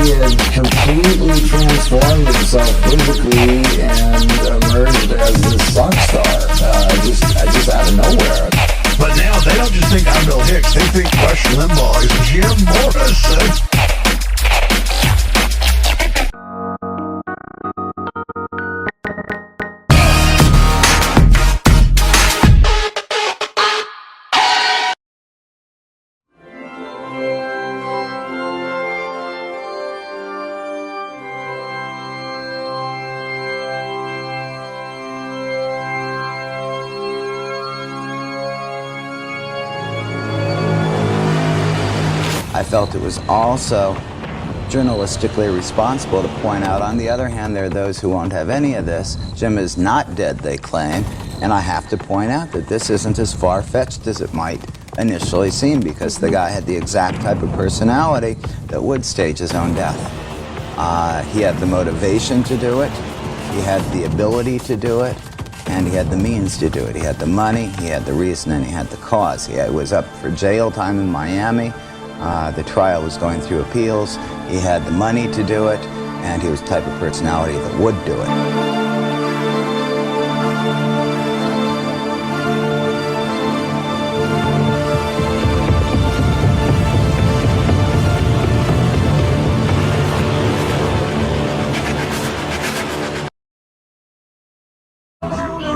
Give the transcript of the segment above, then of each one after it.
had completely transformed himself physically and emerged as this rock star, just out of nowhere. But now they don't just think I'm Bill Hicks, they think Rush Limbaugh is Jim Morrison. I felt it was also journalistically responsible to point out, on the other hand, there are those who won't have any of this. Jim is not dead, they claim, and I have to point out that this isn't as far-fetched as it might initially seem, because the guy had the exact type of personality that would stage his own death. He had the motivation to do it, he had the ability to do it, and he had the means to do it. He had the money, he had the reason, and he had the cause. He was up for jail time in Miami. The trial was going through appeals. He had the money to do it, and he was the type of personality that would do it.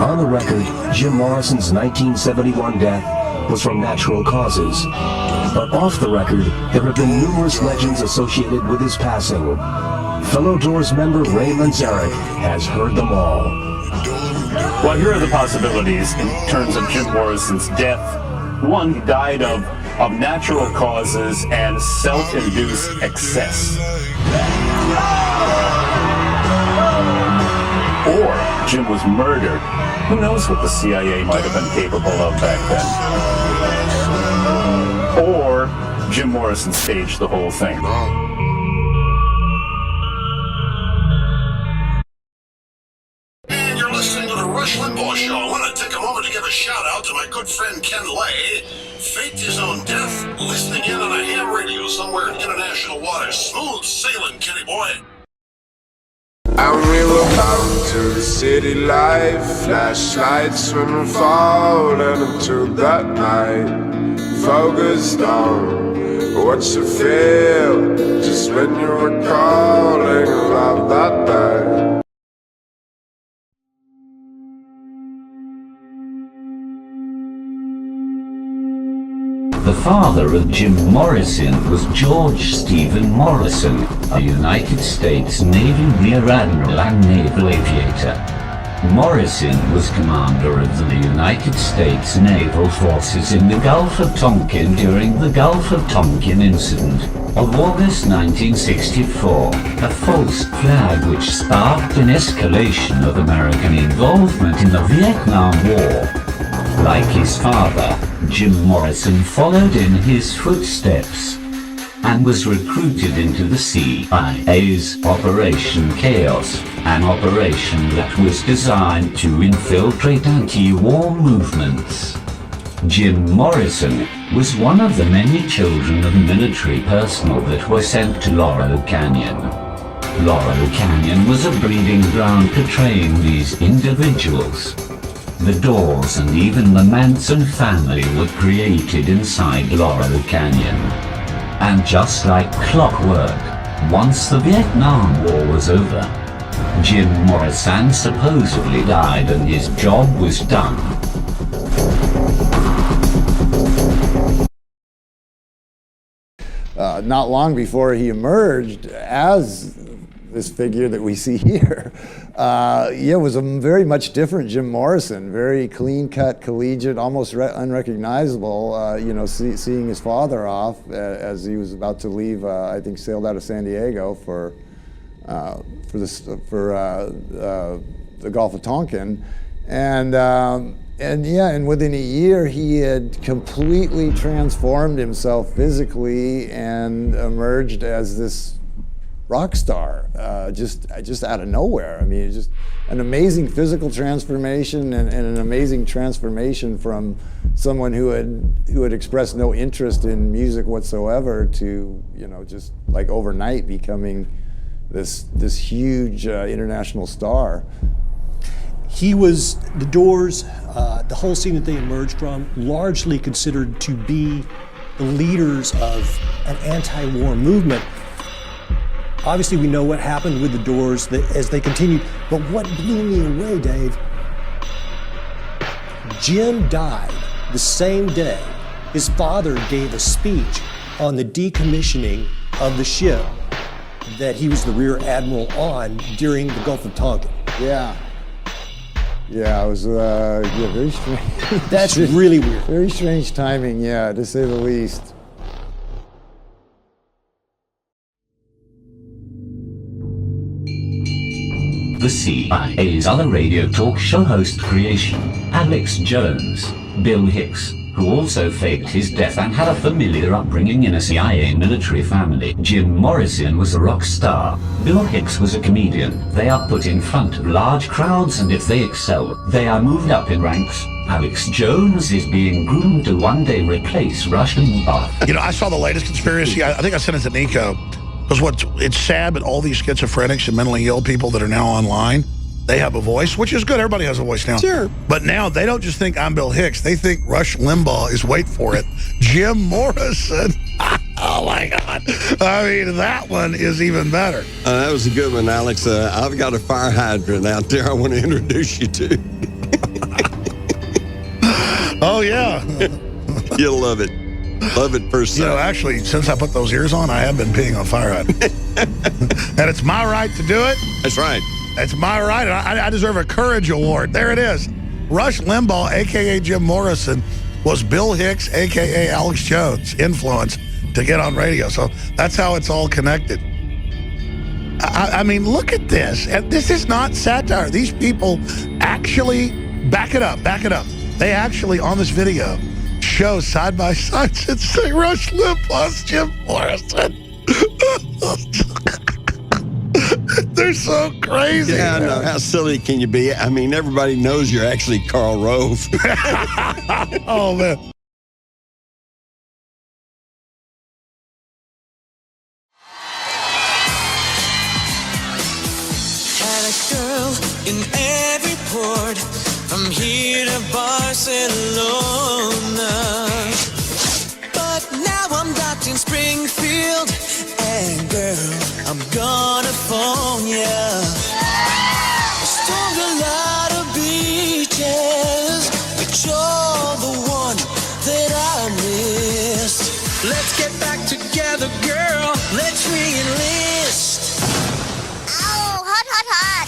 On the record, Jim Morrison's 1971 death was from natural causes. But off the record, there have been numerous legends associated with his passing. Fellow Doors member Ray Manzarek has heard them all. Well, here are the possibilities in terms of Jim Morrison's death. One, he died of natural causes and self-induced excess. Or Jim was murdered. Who knows what the CIA might have been capable of back then? Or Jim Morrison staged the whole thing. And you're listening to the Rush Limbaugh Show. I want to take a moment to give a shout out to my good friend Ken Lay. Faked his own death, listening in on a ham radio somewhere in international waters. Smooth sailing, Kenny boy. And we were bound to the city life, flashlights when we're falling into that night. Focused on what you feel, just when you were calling about that day. The father of Jim Morrison was George Stephen Morrison, a United States Navy Rear Admiral and naval aviator. Morrison was commander of the United States Naval Forces in the Gulf of Tonkin during the Gulf of Tonkin incident of August 1964, a false flag which sparked an escalation of American involvement in the Vietnam War. Like his father, Jim Morrison followed in his footsteps and was recruited into the CIA's Operation Chaos, an operation that was designed to infiltrate anti-war movements. Jim Morrison was one of the many children of military personnel that were sent to Laurel Canyon. Laurel Canyon was a breeding ground to train these individuals. The Doors and even the Manson family were created inside Laurel Canyon. And just like clockwork, once the Vietnam War was over, Jim Morrison supposedly died and his job was done. Not long before he emerged as this figure that we see here, it was a very much different Jim Morrison, very clean-cut, collegiate, almost unrecognizable. Seeing his father off as he was about to leave, I think sailed out of San Diego for the Gulf of Tonkin, and within a year he had completely transformed himself physically and emerged as this rock star, just out of nowhere. I mean, it's just an amazing physical transformation and an amazing transformation from someone who had expressed no interest in music whatsoever to, you know, just like overnight becoming this huge international star. He was, the Doors, the whole scene that they emerged from, largely considered to be the leaders of an anti-war movement. Obviously, we know what happened with the Doors as they continued, but what blew me away, Dave, Jim died the same day his father gave a speech on the decommissioning of the ship that he was the rear admiral on during the Gulf of Tonkin. Yeah. Yeah, it was very strange. That's really weird. Very strange timing, yeah, to say the least. The CIA's other radio talk show host creation, Alex Jones, Bill Hicks, who also faked his death and had a familiar upbringing in a CIA military family. Jim Morrison was a rock star. Bill Hicks was a comedian. They are put in front of large crowds, and if they excel, they are moved up in ranks. Alex Jones is being groomed to one day replace Rush Limbaugh. You know, I saw the latest conspiracy. I think I sent it to Nico. Because it's sad, but all these schizophrenics and mentally ill people that are now online, they have a voice, which is good. Everybody has a voice now. Sure. But now they don't just think I'm Bill Hicks. They think Rush Limbaugh is, wait for it, Jim Morrison. Oh, my God. I mean, that one is even better. That was a good one, Alex. I've got a fire hydrant out there I want to introduce you to. Oh, yeah. You'll love it. Love it first sight. You know, actually, since I put those ears on, I have been peeing on fire hydrant. And it's my right to do it. That's right. It's my right. I deserve a courage award. There it is. Rush Limbaugh, a.k.a. Jim Morrison, was Bill Hicks, a.k.a. Alex Jones' influence to get on radio. So that's how it's all connected. I mean, look at this. This is not satire. These people actually, back it up. They actually, on this video, show side by side and say Rush Limbaugh's Jim Morrison. They're so crazy. Yeah, I know. How silly can you be? I mean, everybody knows you're actually Karl Rove. Oh, man. Had a girl in every port, from here to Barcelona. But now I'm docked in Springfield, and girl, I'm gonna phone ya. I stormed a lot of beaches, but you're the one that I missed. Let's get back together, girl. Let's re-enlist. Ow, hot, hot, hot.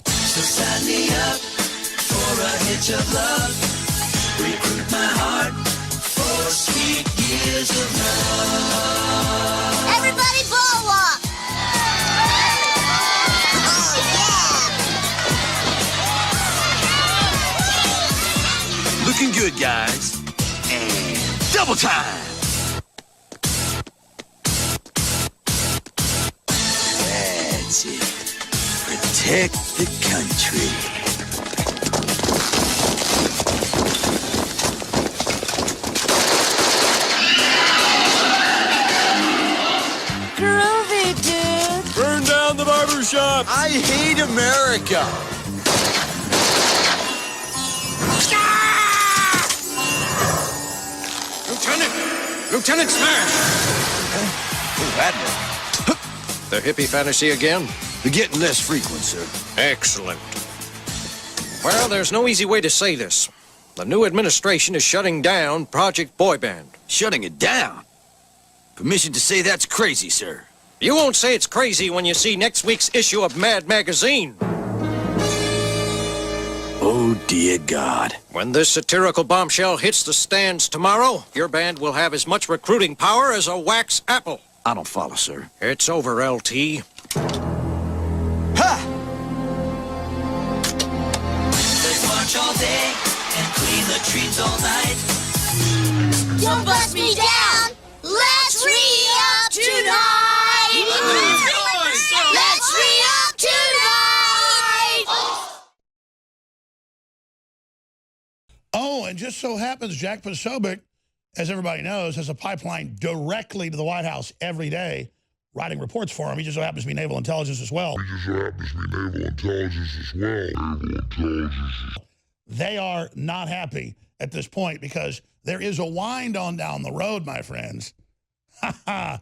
So sign me up for a hitch of love. Recruit my heart for sweet years of love. Everybody ball walk. Oh, Looking good, guys. And double time. That's it. Protect the country. groovy, dude. Burn down the barbershop. I hate America. Lieutenant Smash! Admiral. The hippie fantasy again? We're getting less frequent, sir. Excellent. Well, there's no easy way to say this. The new administration is shutting down Project Boy Band. Shutting it down? Permission to say that's crazy, sir. You won't say it's crazy when you see next week's issue of Mad Magazine. Oh, dear God. When this satirical bombshell hits the stands tomorrow, your band will have as much recruiting power as a wax apple. I don't follow, sir. It's over, LT. Ha! Let's march all day and clean the streets all night. Don't bust me down. Let's re-up tonight. and just so happens Jack Posobiec, as everybody knows, has a pipeline directly to the White House every day, writing reports for him. He just so happens to be naval intelligence as well. They are not happy at this point because there is a wind on down the road, my friends. Ha ha.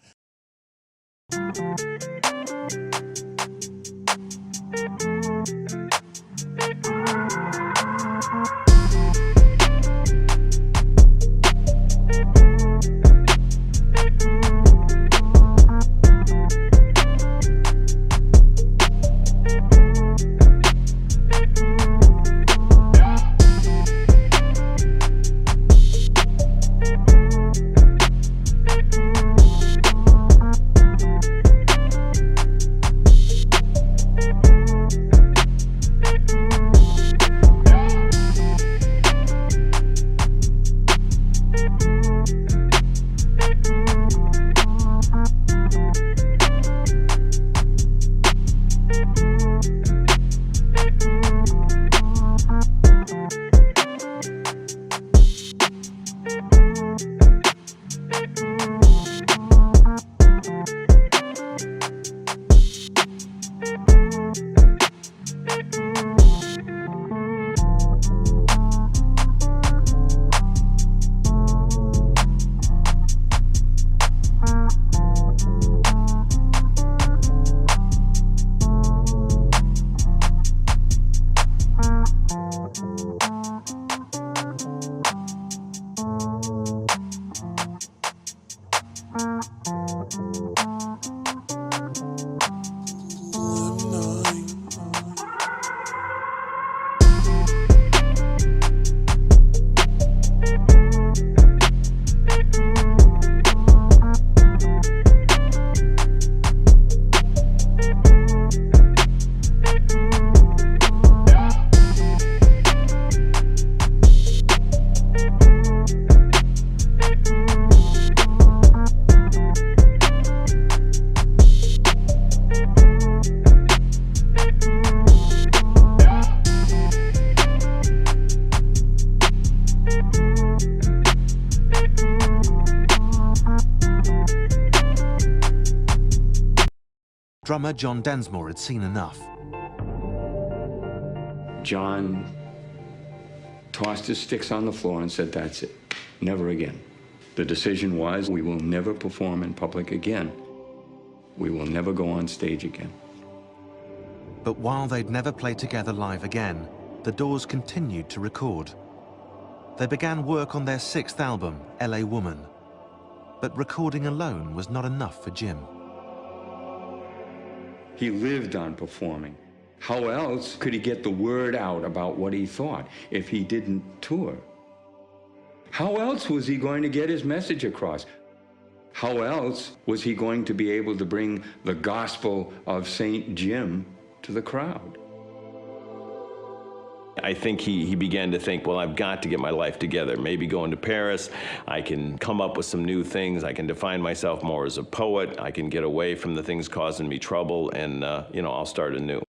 Drummer John Densmore had seen enough. John tossed his sticks on the floor and said, "That's it, never again." The decision was, we will never perform in public again. We will never go on stage again. But while they'd never play together live again, the Doors continued to record. They began work on their 6th album, LA Woman. But recording alone was not enough for Jim. He lived on performing. How else could he get the word out about what he thought if he didn't tour? How else was he going to get his message across? How else was he going to be able to bring the gospel of St. Jim to the crowd? I think he began to think, well, I've got to get my life together. Maybe going to Paris, I can come up with some new things. I can define myself more as a poet. I can get away from the things causing me trouble, and, I'll start anew.